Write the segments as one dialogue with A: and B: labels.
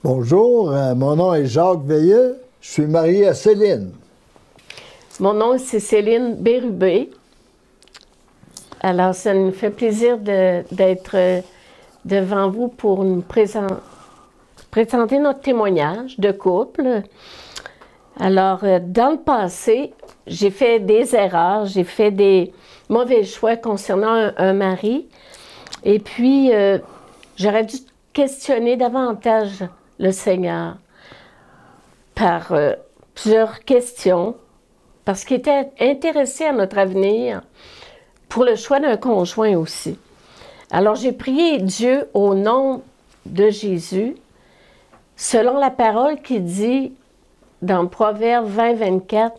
A: Bonjour, mon nom est Jacques Veilleux. Je suis marié à Céline.
B: Mon nom, c'est Céline Bérubé. Alors, ça nous fait plaisir d'être devant vous pour nous présenter notre témoignage de couple. Alors, dans le passé, j'ai fait des erreurs, j'ai fait des mauvais choix concernant un mari. Et puis, j'aurais dû questionner davantage le Seigneur par plusieurs questions, parce qu'il était intéressé à notre avenir pour le choix d'un conjoint aussi. Alors, j'ai prié Dieu au nom de Jésus, selon la parole qui dit dans Proverbe 20, 24,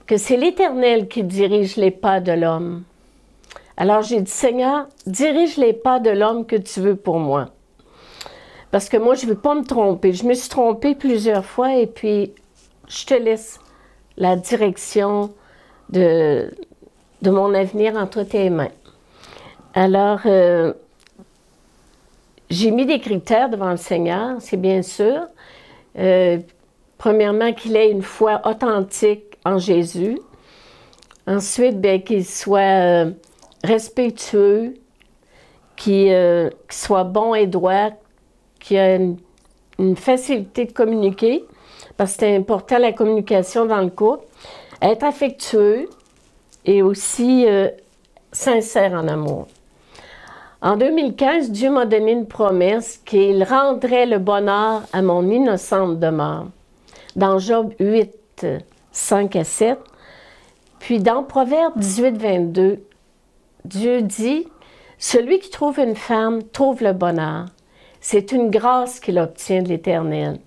B: que c'est l'Éternel qui dirige les pas de l'homme. Alors, j'ai dit, Seigneur, dirige les pas de l'homme que tu veux pour moi. Parce que moi, je ne veux pas me tromper. Je me suis trompée plusieurs fois et puis je te laisse la direction de mon avenir entre tes mains. Alors, j'ai mis des critères devant le Seigneur, c'est bien sûr. Premièrement, qu'il ait une foi authentique en Jésus. Ensuite, bien, qu'il soit respectueux, qu'il soit bon et droit, qu'il ait une facilité de communiquer, parce que c'est important la communication dans le couple. Être affectueux et aussi sincère en amour. En 2015, Dieu m'a donné une promesse qu'il rendrait le bonheur à mon innocente demeure. Dans Job 8, 5 à 7. Puis dans Proverbe 18, 22, Dieu dit « Celui qui trouve une femme trouve le bonheur. C'est une grâce qu'il obtient de l'Éternel. »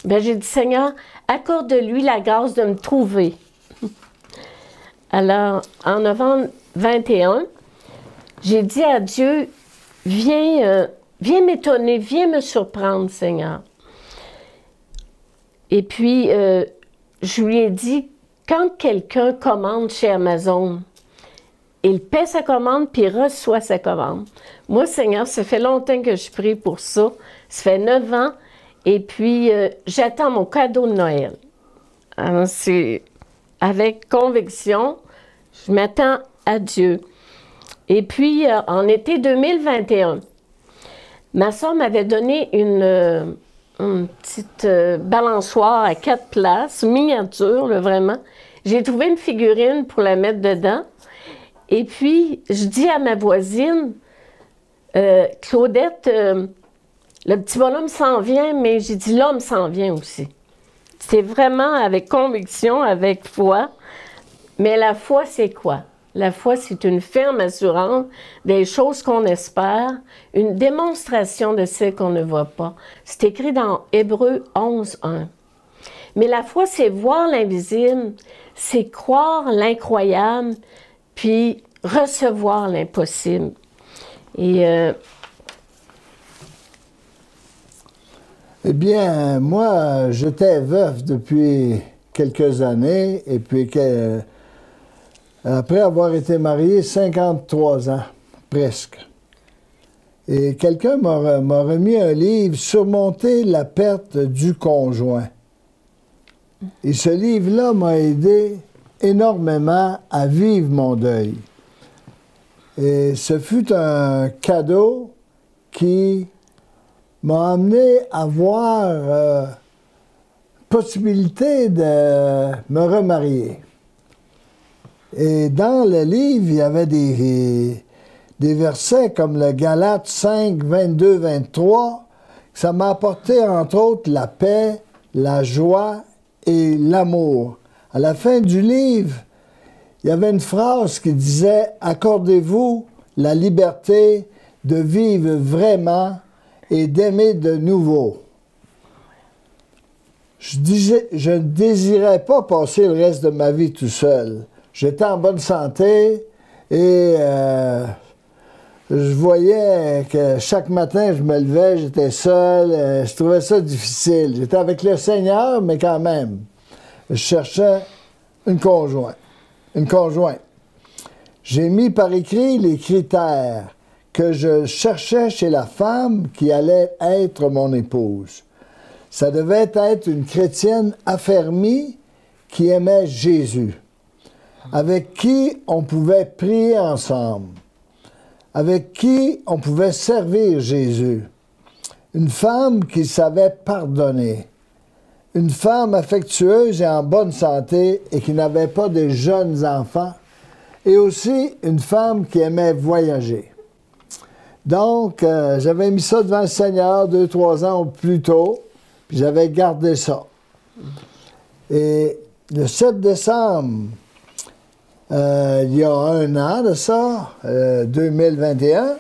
B: Bien, j'ai dit « Seigneur, accorde-lui la grâce de me trouver. » Alors, en novembre 21, j'ai dit à Dieu « Viens m'étonner, viens me surprendre, Seigneur. » Et puis, je lui ai dit, quand quelqu'un commande chez Amazon, il paie sa commande puis il reçoit sa commande. Moi, Seigneur, ça fait longtemps que je prie pour ça. Ça fait 9 ans. Et puis, j'attends mon cadeau de Noël. Alors, c'est avec conviction, je m'attends à Dieu. Et puis, en été 2021, ma soeur m'avait donné une petite balançoire à 4 places, miniature, là, vraiment. J'ai trouvé une figurine pour la mettre dedans. Et puis, je dis à ma voisine, Claudette, le petit bonhomme s'en vient, mais j'ai dit, l'homme s'en vient aussi. C'est vraiment avec conviction, avec foi. Mais la foi, c'est quoi? La foi, c'est une ferme assurance des choses qu'on espère, une démonstration de celles qu'on ne voit pas. C'est écrit dans Hébreux 11, 1. Mais la foi, c'est voir l'invisible, c'est croire l'incroyable, puis recevoir l'impossible. Et
A: Eh bien, moi, j'étais veuf depuis quelques années, et puis après avoir été marié 53 ans, presque. Et quelqu'un m'a remis un livre, Surmonter la perte du conjoint. Et ce livre-là m'a aidé énormément à vivre mon deuil. Et ce fut un cadeau qui m'a amené à voir possibilité de me remarier. Et dans le livre, il y avait des versets comme le Galates 5, 22, 23. Ça m'a apporté, entre autres, la paix, la joie et l'amour. À la fin du livre, il y avait une phrase qui disait « Accordez-vous la liberté de vivre vraiment et d'aimer de nouveau. » Je ne désirais pas passer le reste de ma vie tout seul. J'étais en bonne santé et je voyais que chaque matin, je me levais, j'étais seul. Je trouvais ça difficile. J'étais avec le Seigneur, mais quand même, je cherchais une conjointe. J'ai mis par écrit les critères que je cherchais chez la femme qui allait être mon épouse. ça devait être une chrétienne affermie qui aimait Jésus, avec qui on pouvait prier ensemble, avec qui on pouvait servir Jésus. Une femme qui savait pardonner. Une femme affectueuse et en bonne santé et qui n'avait pas de jeunes enfants. Et aussi une femme qui aimait voyager. Donc, j'avais mis ça devant le Seigneur 2-3 ans plus tôt, puis j'avais gardé ça. Et le 7 décembre, il y a un an de ça, 2021,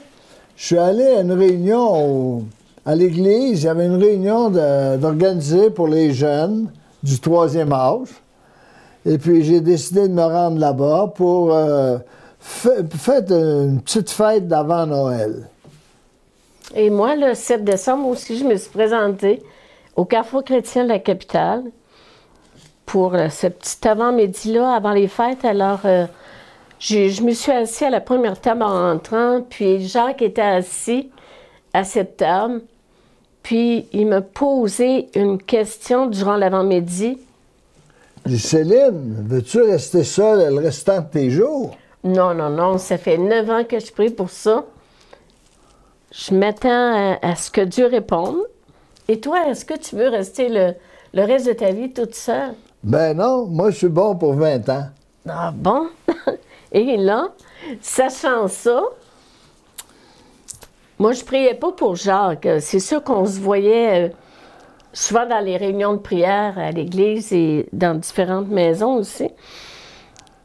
A: je suis allé à une réunion à l'église. Il y avait une réunion d'organiser pour les jeunes du 3e âge. Et puis j'ai décidé de me rendre là-bas pour faire une petite fête d'avant Noël.
B: Et moi, le 7 décembre aussi, je me suis présentée au Carrefour chrétien de la capitale pour ce petit avant-midi-là, avant les fêtes. Alors, je me suis assise à la première table en rentrant, puis Jacques était assis à cette table, puis il m'a posé une question durant l'avant-midi.
A: J'ai dit, Céline, veux-tu rester seule le restant de tes jours?
B: Non, non, non, ça fait 9 ans que je prie pour ça. Je m'attends à ce que Dieu réponde. Et toi, est-ce que tu veux rester le reste de ta vie toute seule?
A: Ben non, moi je suis bon pour 20 ans.
B: Ah bon? Et là, sachant ça, moi je priais pas pour Jacques. C'est sûr qu'on se voyait souvent dans les réunions de prière à l'église et dans différentes maisons aussi.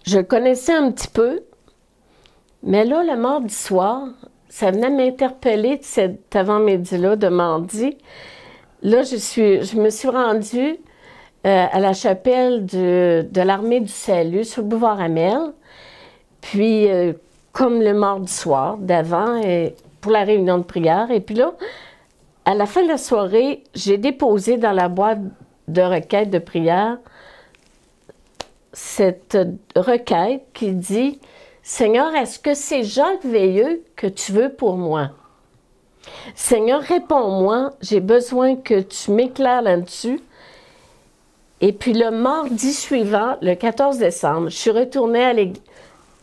B: Je le connaissais un petit peu, mais là, le mardi soir, ça venait m'interpeller de cet avant-midi-là, de mardi. Là, je me suis rendue à la chapelle de l'Armée du Salut sur le boulevard Amel. Puis, comme le mardi soir d'avant, pour la réunion de prière. Et puis là, à la fin de la soirée, j'ai déposé dans la boîte de requête de prière cette requête qui dit « Seigneur, est-ce que c'est Jacques Veilleux que tu veux pour moi? Seigneur, réponds-moi, j'ai besoin que tu m'éclaires là-dessus. » Et puis le mardi suivant, le 14 décembre, je suis retournée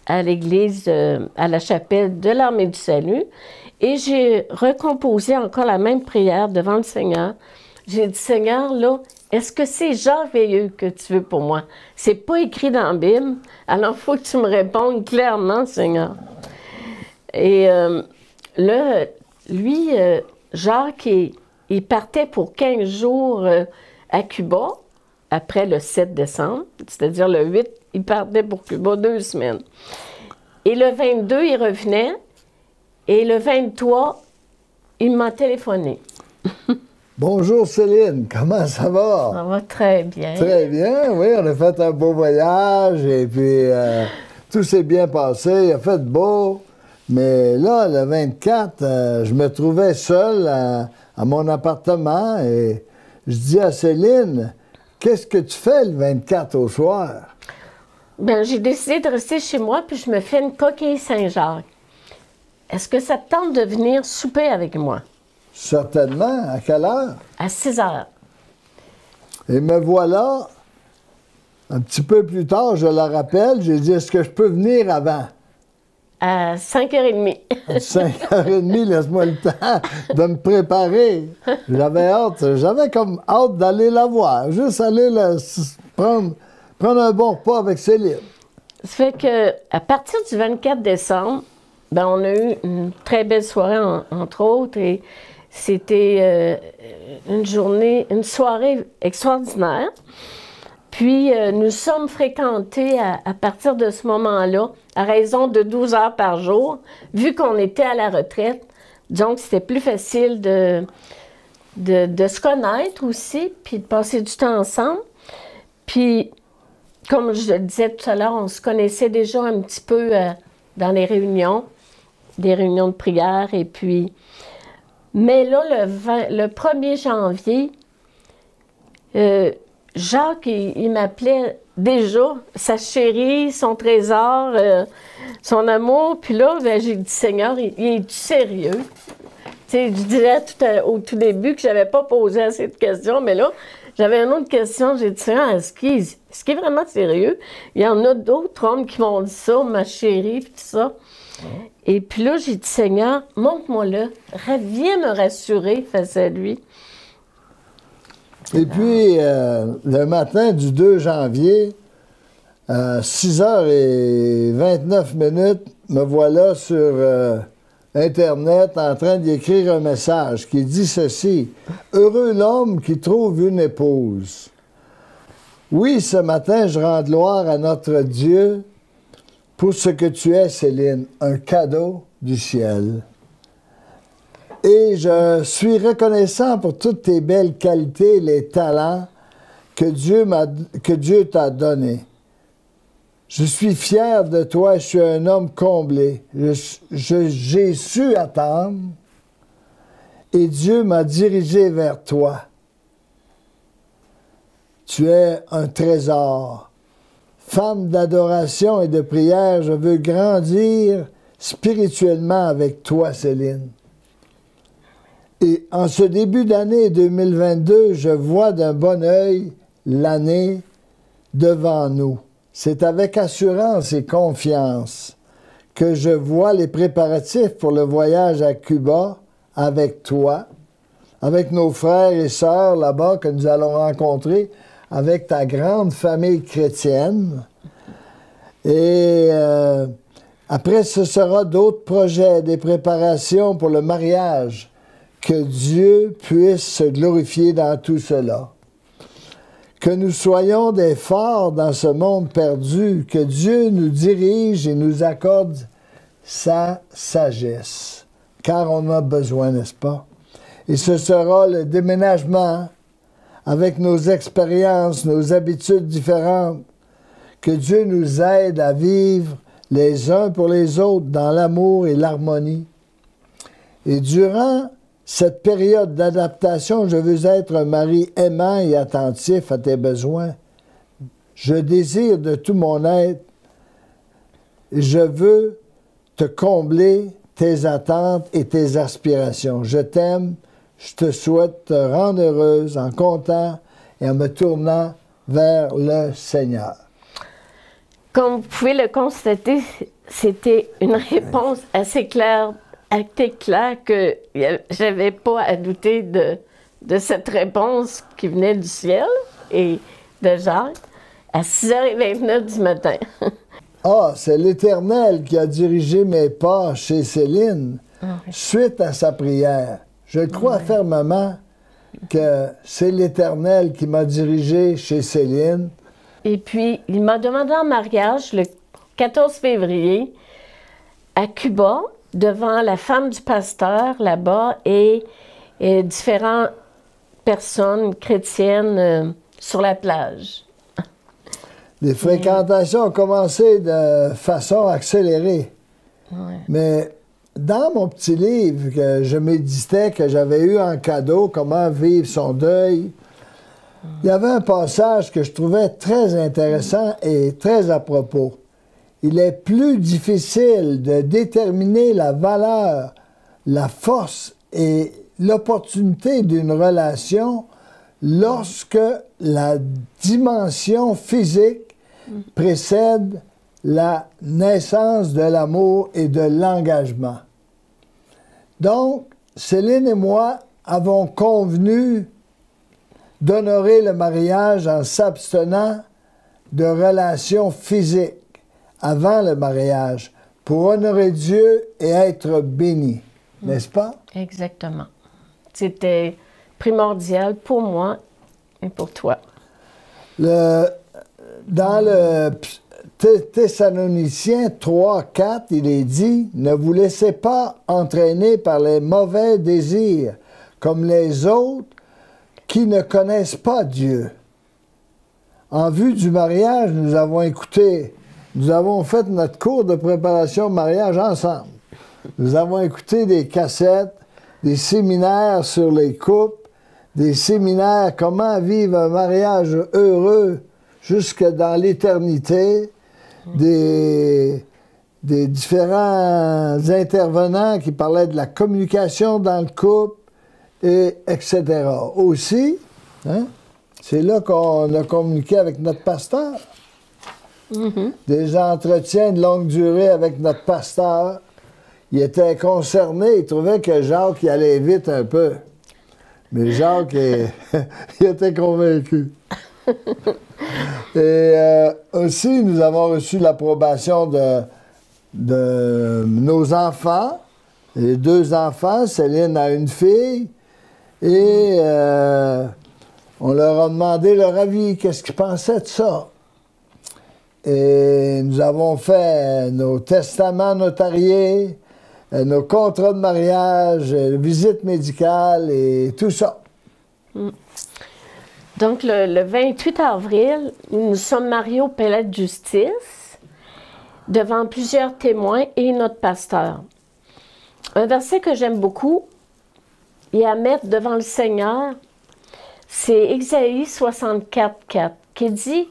B: à l'église, à la chapelle de l'Armée du Salut, et j'ai recomposé encore la même prière devant le Seigneur. J'ai dit, Seigneur, là, est-ce que c'est Jacques Veilleux que tu veux pour moi? C'est pas écrit dans la Bible, alors il faut que tu me répondes clairement, Seigneur. Et là, lui, Jacques, il partait pour 15 jours à Cuba, après le 7 décembre, c'est-à-dire le 8, il partait pour Cuba 2 semaines. Et le 22, il revenait, et le 23, il m'a téléphoné.
A: Bonjour Céline, comment ça va?
B: Ça va très bien.
A: Très bien, oui, on a fait un beau voyage et puis tout s'est bien passé, il a fait beau. Mais là, le 24, je me trouvais seul à mon appartement et je dis à Céline, qu'est-ce que tu fais le 24 au soir?
B: Bien, j'ai décidé de rester chez moi puis je me fais une coquille Saint-Jacques. Est-ce que ça te tente de venir souper avec moi?
A: Certainement. À quelle heure?
B: À 6 heures.
A: Et me voilà, un petit peu plus tard, je la rappelle, j'ai dit, est-ce que je peux venir avant?
B: À 5h30.
A: À 5h30, laisse-moi le temps de me préparer. J'avais comme hâte d'aller la voir, juste aller prendre un bon repas avec Céline.
B: Ça fait que à partir du 24 décembre, ben, on a eu une très belle soirée, entre autres, et c'était une soirée extraordinaire. Puis, nous sommes fréquentés à partir de ce moment-là, à raison de 12 heures par jour, vu qu'on était à la retraite. Donc, c'était plus facile de se connaître aussi, puis de passer du temps ensemble. Puis, comme je le disais tout à l'heure, on se connaissait déjà un petit peu dans les réunions, des réunions de prière. Et puis, mais là, le 1er janvier, Jacques, il m'appelait déjà sa chérie, son trésor, son amour. Puis là, ben, j'ai dit, Seigneur, il est sérieux? sais, je disais au tout début que je n'avais pas posé assez de questions, mais là, j'avais une autre question. J'ai dit, Seigneur, est-ce qu'il est vraiment sérieux? Il y en a d'autres hommes qui m'ont dit ça, ma chérie, puis tout ça. Et puis là, j'ai dit, Seigneur, montre-moi-le. Viens me rassurer face à lui.
A: Et puis, le matin du 2 janvier, à 6h29, me voilà sur Internet en train d'écrire un message qui dit ceci. « Heureux l'homme qui trouve une épouse. » Oui, ce matin, je rends gloire à notre Dieu pour ce que tu es, Céline, un cadeau du ciel. Et je suis reconnaissant pour toutes tes belles qualités, les talents que Dieu t'a donnés. Je suis fier de toi, je suis un homme comblé. J'ai su attendre et Dieu m'a dirigé vers toi. Tu es un trésor. Femme d'adoration et de prière, je veux grandir spirituellement avec toi, Céline. Et en ce début d'année 2022, je vois d'un bon œil l'année devant nous. C'est avec assurance et confiance que je vois les préparatifs pour le voyage à Cuba avec toi, avec nos frères et sœurs là-bas que nous allons rencontrer, avec ta grande famille chrétienne. Et après, ce sera d'autres projets, des préparations pour le mariage. Que Dieu puisse se glorifier dans tout cela. Que nous soyons des forts dans ce monde perdu, que Dieu nous dirige et nous accorde sa sagesse, car on a besoin, n'est-ce pas? Et ce sera le déménagement avec nos expériences, nos habitudes différentes, que Dieu nous aide à vivre les uns pour les autres dans l'amour et l'harmonie. Et durant cette période d'adaptation, je veux être un mari aimant et attentif à tes besoins. Je désire de tout mon être et je veux te combler tes attentes et tes aspirations. Je t'aime, je te souhaite te rendre heureuse en comptant et en me tournant vers le Seigneur.
B: Comme vous pouvez le constater, c'était une réponse assez claire que j'avais pas à douter de cette réponse qui venait du ciel et de Jacques à 6h29 du matin.
A: Ah, c'est l'Éternel qui a dirigé mes pas chez Céline suite à sa prière. Je crois fermement que c'est l'Éternel qui m'a dirigé chez Céline.
B: Et puis, il m'a demandé en mariage le 14 février à Cuba, devant la femme du pasteur là-bas et différentes personnes chrétiennes sur la plage.
A: Les fréquentations ont commencé de façon accélérée.
B: Ouais.
A: Mais dans mon petit livre que je méditais, que j'avais eu en cadeau, Comment vivre son deuil, il y avait un passage que je trouvais très intéressant et très à propos. Il est plus difficile de déterminer la valeur, la force et l'opportunité d'une relation lorsque la dimension physique précède la naissance de l'amour et de l'engagement. Donc, Céline et moi avons convenu d'honorer le mariage en s'abstenant de relations physiques avant le mariage, pour honorer Dieu et être béni. N'est-ce pas?
B: Exactement. C'était primordial pour moi et pour toi.
A: Dans le Thessaloniciens 3:4, il est dit « Ne vous laissez pas entraîner par les mauvais désirs, comme les autres qui ne connaissent pas Dieu. » En vue du mariage, nous avons fait notre cours de préparation au mariage ensemble. Nous avons écouté des cassettes, des séminaires sur les couples, des séminaires comment vivre un mariage heureux jusque dans l'éternité, des des différents intervenants qui parlaient de la communication dans le couple, et etc. Aussi, hein, c'est là qu'on a communiqué avec notre pasteur. Des entretiens de longue durée avec notre pasteur. Il était concerné, il trouvait que Jacques il allait vite un peu. Mais Jacques, il était convaincu. Et aussi, nous avons reçu l'approbation de nos enfants. Les 2 enfants, Céline a une fille. Et on leur a demandé leur avis, qu'est-ce qu'ils pensaient de ça. Et nous avons fait nos testaments notariés, nos contrats de mariage, visites médicales et tout ça.
B: Donc, le 28 avril, nous sommes mariés au palais de justice devant plusieurs témoins et notre pasteur. Un verset que j'aime beaucoup et à mettre devant le Seigneur, c'est Ésaïe 64:4 qui dit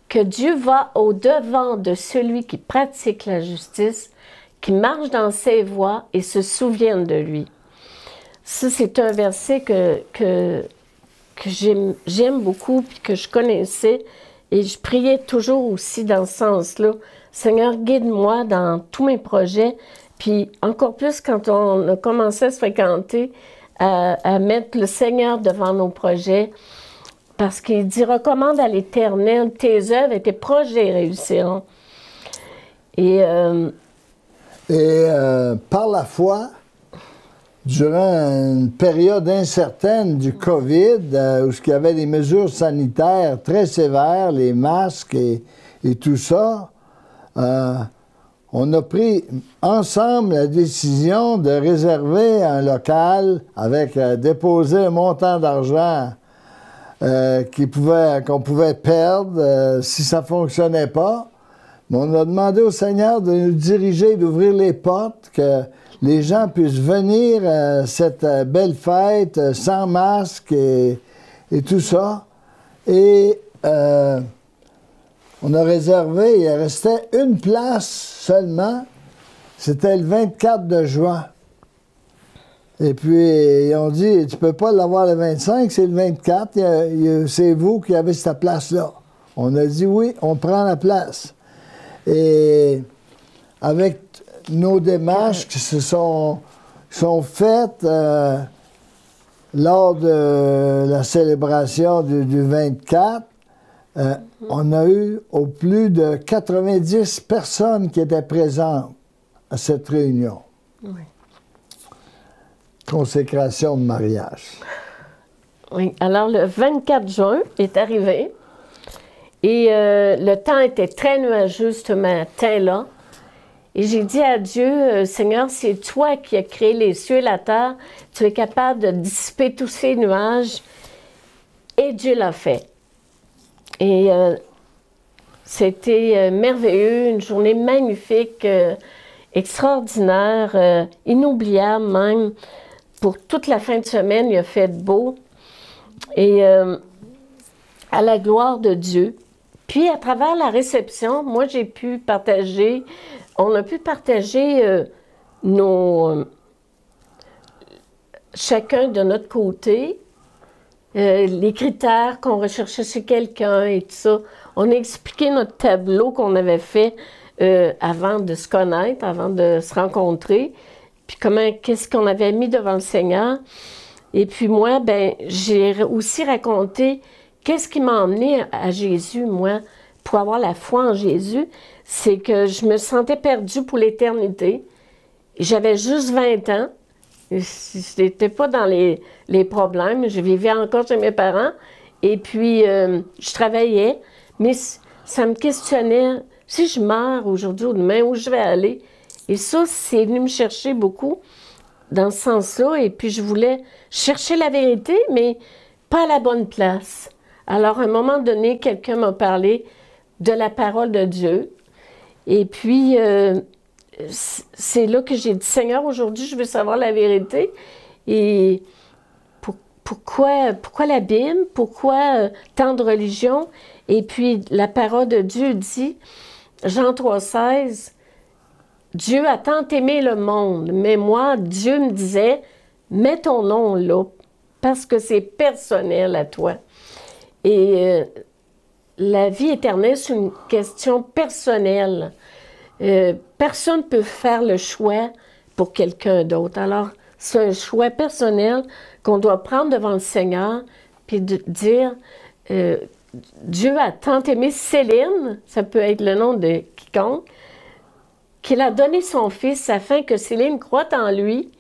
B: que Dieu va au-devant de celui qui pratique la justice, qui marche dans ses voies et se souvienne de lui. Ça, c'est un verset que j'aime beaucoup puis que je connaissais et je priais toujours aussi dans ce sens-là. Seigneur, guide-moi dans tous mes projets, puis encore plus quand on a commencé à se fréquenter, à mettre le Seigneur devant nos projets, parce qu'il dit, recommande à l'Éternel tes œuvres et tes projets réussiront. Et
A: par la foi, durant une période incertaine du COVID, où il y avait des mesures sanitaires très sévères, les masques et tout ça, on a pris ensemble la décision de réserver un local avec déposer un montant d'argent qu'on pouvait perdre si ça ne fonctionnait pas. Mais on a demandé au Seigneur de nous diriger, d'ouvrir les portes, que les gens puissent venir à cette belle fête sans masque et tout ça. Et on a réservé, il restait une place seulement. C'était le 24 de juin. Et puis, ils ont dit, tu peux pas l'avoir le 25, c'est le 24. C'est vous qui avez cette place-là. On a dit, oui, on prend la place. Et avec nos démarches qui sont faites lors de la célébration du 24, on a eu au plus de 90 personnes qui étaient présentes à cette réunion.
B: oui.
A: Consécration de mariage.
B: Oui, alors le 24 juin est arrivé et le temps était très nuageux ce matin-là. Et j'ai dit à Dieu, Seigneur, c'est toi qui as créé les cieux et la terre, tu es capable de dissiper tous ces nuages. Et Dieu l'a fait. Et c'était merveilleux, une journée magnifique, extraordinaire, inoubliable même. Pour toute la fin de semaine, il a fait beau. Et à la gloire de Dieu. Puis, à travers la réception, moi, j'ai pu partager, on a pu partager chacun de notre côté, les critères qu'on recherchait chez quelqu'un et tout ça. On a expliqué notre tableau qu'on avait fait avant de se connaître, avant de se rencontrer. Puis qu'est-ce qu'on avait mis devant le Seigneur. Et puis moi, j'ai aussi raconté qu'est-ce qui m'a emmené à Jésus, moi, pour avoir la foi en Jésus. C'est que je me sentais perdue pour l'éternité. J'avais juste 20 ans. Je n'étais pas dans les problèmes. Je vivais encore chez mes parents. Et puis, je travaillais. Mais ça me questionnait. Si je meurs aujourd'hui ou demain, où je vais aller? Et ça, c'est venu me chercher beaucoup dans ce sens-là. Et puis, je voulais chercher la vérité, mais pas à la bonne place. Alors, à un moment donné, quelqu'un m'a parlé de la parole de Dieu. Et puis, c'est là que j'ai dit, Seigneur, aujourd'hui, je veux savoir la vérité. Et pourquoi la Bible? Pourquoi tant de religion? Et puis, la parole de Dieu dit, Jean 3,16, Dieu a tant aimé le monde, mais moi, Dieu me disait, mets ton nom là, parce que c'est personnel à toi. Et la vie éternelle, c'est une question personnelle. Personne ne peut faire le choix pour quelqu'un d'autre. Alors, c'est un choix personnel qu'on doit prendre devant le Seigneur, puis de dire, Dieu a tant aimé Céline, ça peut être le nom de quiconque, qu'il a donné son Fils afin que Céline croie en lui,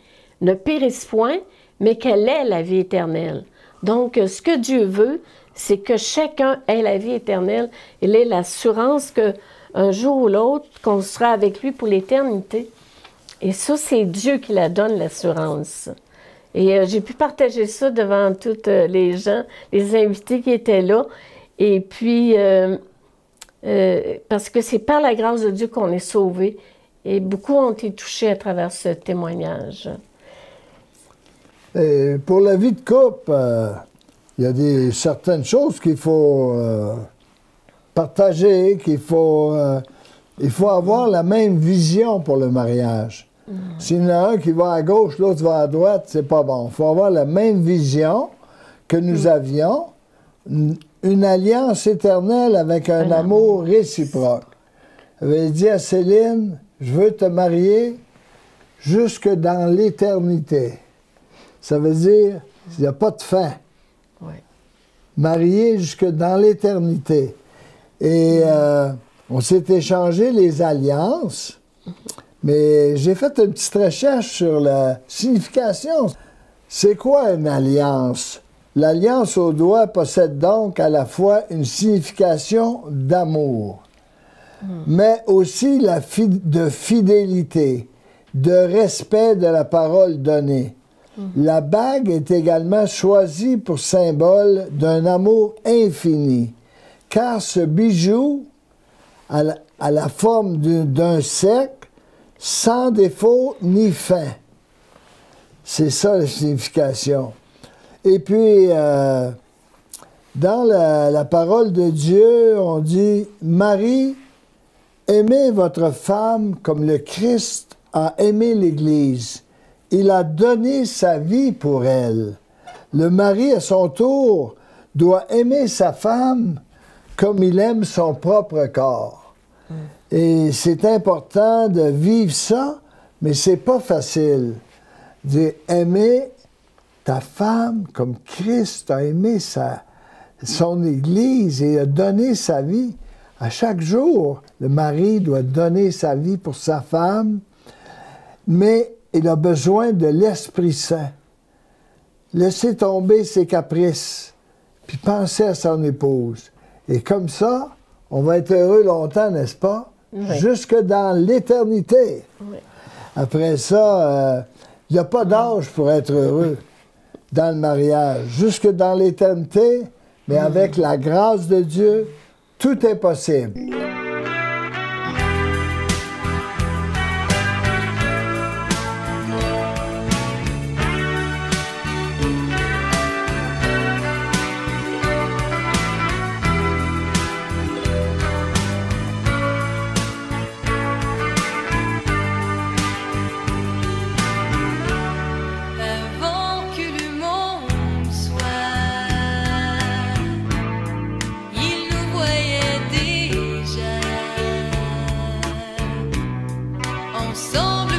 B: ne périsse point, mais qu'elle ait la vie éternelle. Donc, ce que Dieu veut, c'est que chacun ait la vie éternelle. Il ait l'assurance qu'un jour ou l'autre, qu'on sera avec lui pour l'éternité. Et ça, c'est Dieu qui la donne, l'assurance. Et j'ai pu partager ça devant tous les gens, les invités qui étaient là. Et puis, parce que c'est par la grâce de Dieu qu'on est sauvés. Et beaucoup ont été touchés à travers ce témoignage.
A: Et pour la vie de couple, il y a certaines choses qu'il faut partager, il faut avoir la même vision pour le mariage. S'il y en a un qui va à gauche, l'autre va à droite, c'est pas bon. Il faut avoir la même vision que nous avions, une alliance éternelle avec un amour réciproque. Il avait dit à Céline, je veux te marier jusque dans l'éternité. Ça veut dire, il n'y a pas de fin.
B: Oui.
A: Marié jusque dans l'éternité. Et on s'est échangé les alliances, mais j'ai fait une petite recherche sur la signification. C'est quoi une alliance? L'alliance au doigt possède donc à la fois une signification d'amour, mais aussi de fidélité, de respect de la parole donnée. La bague est également choisie pour symbole d'un amour infini, car ce bijou a la forme d'un cercle, sans défaut ni fin. C'est ça la signification. Et puis, dans la parole de Dieu, on dit « Marie, aimez votre femme comme le Christ a aimé l'Église. Il a donné sa vie pour elle. Le mari, à son tour, doit aimer sa femme comme il aime son propre corps. » Et c'est important de vivre ça, mais c'est pas facile. Dire aimer ta femme comme Christ a aimé son Église et a donné sa vie. À chaque jour, le mari doit donner sa vie pour sa femme, mais il a besoin de l'Esprit Saint. Laisser tomber ses caprices, puis penser à son épouse. Et comme ça, on va être heureux longtemps, n'est-ce pas?
B: Oui.
A: Jusque dans l'éternité.
B: Oui.
A: Après ça, il n'y a pas d'âge pour être heureux dans le mariage. Jusque dans l'éternité, mais avec la grâce de Dieu, tout est possible.
C: Avant que le monde soit, il nous voyait déjà ensemble.